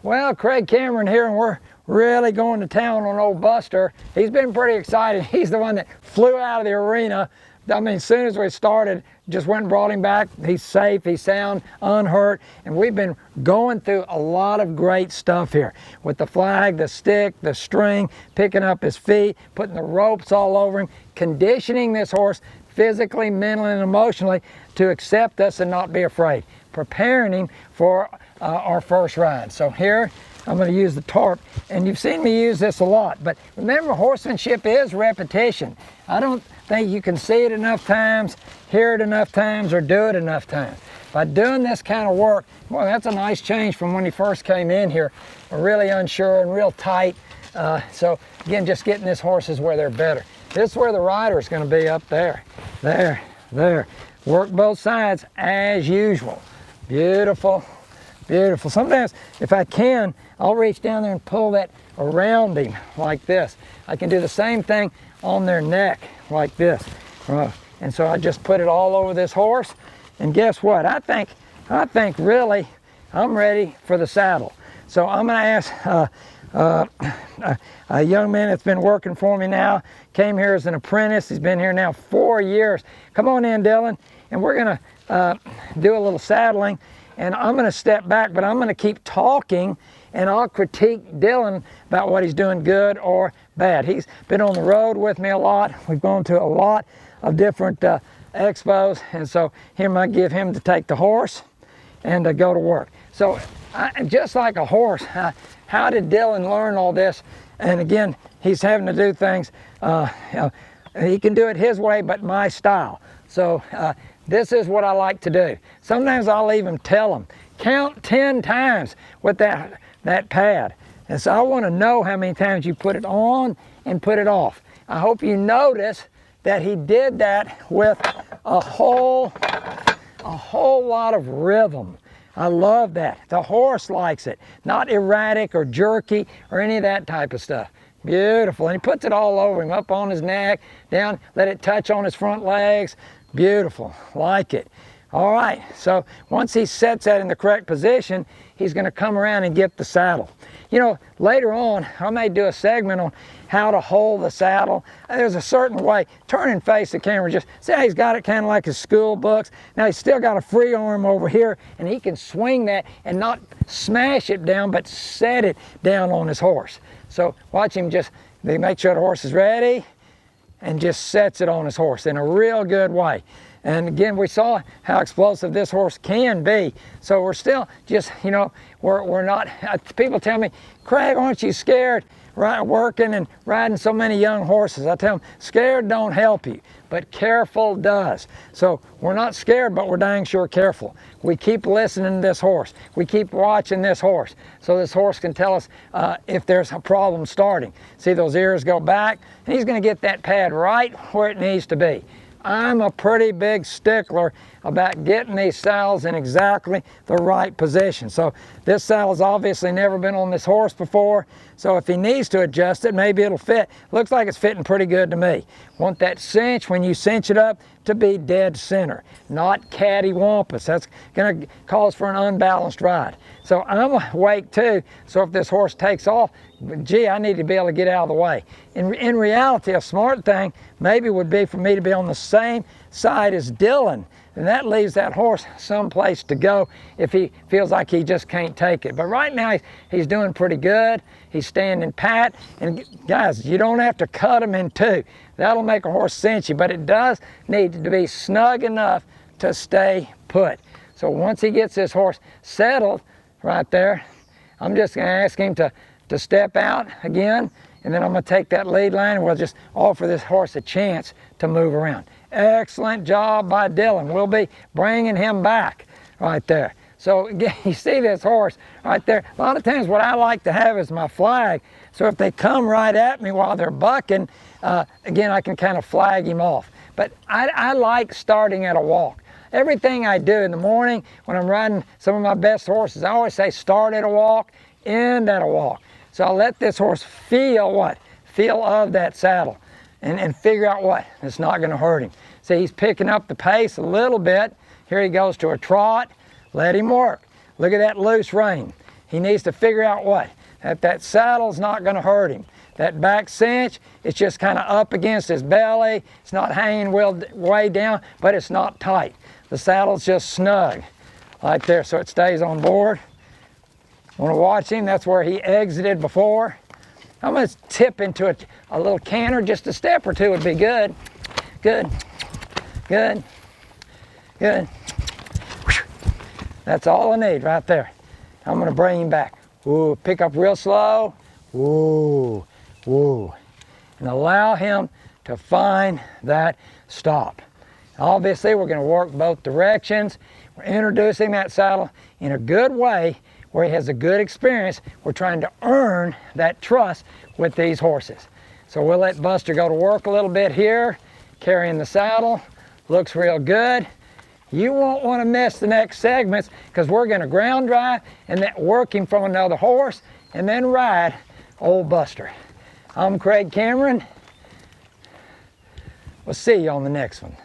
Well, Craig Cameron here, and we're really going to town on old Buster. He's been pretty excited. He's the one that flew out of the arena. I mean, as soon as we started, just went and brought him back. He's safe, he's sound, unhurt, and we've been going through a lot of great stuff here with the flag, the stick, the string, picking up his feet, putting the ropes all over him, conditioning this horse physically, mentally, and emotionally to accept us and not be afraid, preparing him for our first ride. So here, I'm going to use the Tarp, and you've seen me use this a lot, but remember, horsemanship is repetition. I don't think you can see it enough times, hear it enough times, or do it enough times. By doing this kind of work, well, that's a nice change from when he first came in here. We're really unsure and real tight. So again, just getting this horses where they're better. This is where the rider is going to be, up there. There. Work both sides as usual. Beautiful, beautiful. Sometimes, if I can, I'll reach down there and pull that around him like this. I can do the same thing on their neck like this. And so I just put it all over this horse. And guess what? I think really I'm ready for the saddle. So I'm going to ask a young man that's been working for me now, came here as an apprentice. He's been here now 4 years. Come on in, Dylan. And we're going to do a little saddling. And I'm going to step back, but I'm going to keep talking, and I'll critique Dylan about what he's doing good or bad. He's been on the road with me a lot. We've gone to a lot of different expos, and so here I give him to take the horse and go to work. So just like a horse, how did Dylan learn all this? And again, he's having to do things, he can do it his way, but my style. So this is what I like to do. Sometimes I'll even tell him, count 10 times with that pad. And so I want to know how many times you put it on and put it off. I hope you notice that he did that with a whole lot of rhythm. I love that. The horse likes it. Not erratic or jerky or any of that type of stuff. Beautiful. And he puts it all over him, up on his neck, down, let it touch on his front legs. Beautiful. Like it. All right. So once he sets that in the correct position, he's going to come around and get the saddle. You know, later on, I may do a segment on how to hold the saddle. There's a certain way. Turn and face the camera. Just see how he's got it kind of like his school books. Now he's still got a free arm over here, and he can swing that and not smash it down, but set it down on his horse. So watch him just make sure the horse is ready and just sets it on his horse in a real good way. And again, we saw how explosive this horse can be. So we're still just, you know, we're not, people tell me, Craig, aren't you scared working and riding so many young horses? I tell them, scared don't help you, but careful does. So we're not scared, but we're dang sure careful. We keep listening to this horse. We keep watching this horse. So this horse can tell us if there's a problem starting. See those ears go back? And he's gonna get that pad right where it needs to be. I'm a pretty big stickler about getting these saddles in exactly the right position. So this saddle's obviously never been on this horse before, so if he needs to adjust it, maybe it'll fit. Looks like it's fitting pretty good to me. Want that cinch, when you cinch it up, to be dead center, not cattywampus. That's gonna cause for an unbalanced ride. So I'm awake too, so if this horse takes off, gee, I need to be able to get out of the way. In reality, a smart thing maybe would be for me to be on the same side as Dylan, and that leaves that horse someplace to go if he feels like he just can't take it. But right now, he's doing pretty good. He's standing pat, and guys, you don't have to cut him in two. That'll make a horse cinchy, but it does need to be snug enough to stay put. So once he gets this horse settled right there, I'm just gonna ask him to step out again, and then I'm going to take that lead line and we'll just offer this horse a chance to move around. Excellent job by Dylan. We'll be bringing him back right there. So again, you see this horse right there. A lot of times what I like to have is my flag. So if they come right at me while they're bucking, again, I can kind of flag him off. But I like starting at a walk. Everything I do in the morning when I'm riding some of my best horses, I always say start at a walk, end at a walk. So I'll let this horse feel what? Feel of that saddle and figure out what? It's not going to hurt him. See, he's picking up the pace a little bit. Here he goes to a trot. Let him work. Look at that loose rein. he needs to figure out what? That saddle's not going to hurt him. That back cinch, it's just kind of up against his belly. It's not hanging way down, but it's not tight. The saddle's just snug, right there, so it stays on board. Want to watch him? That's where he exited before. I'm going to tip into a little canter, just a step or two would be good. Good, good, good. That's all I need right there. I'm going to bring him back. Ooh, pick up real slow. Ooh, ooh. And allow him to find that stop. Obviously, we're going to work both directions. We're introducing that saddle in a good way where he has a good experience. We're trying to earn that trust with these horses. So we'll let Buster go to work a little bit here, carrying the saddle. Looks real good. You won't want to miss the next segments because we're going to ground drive and then work him from another horse and then ride old Buster. I'm Craig Cameron. We'll see you on the next one.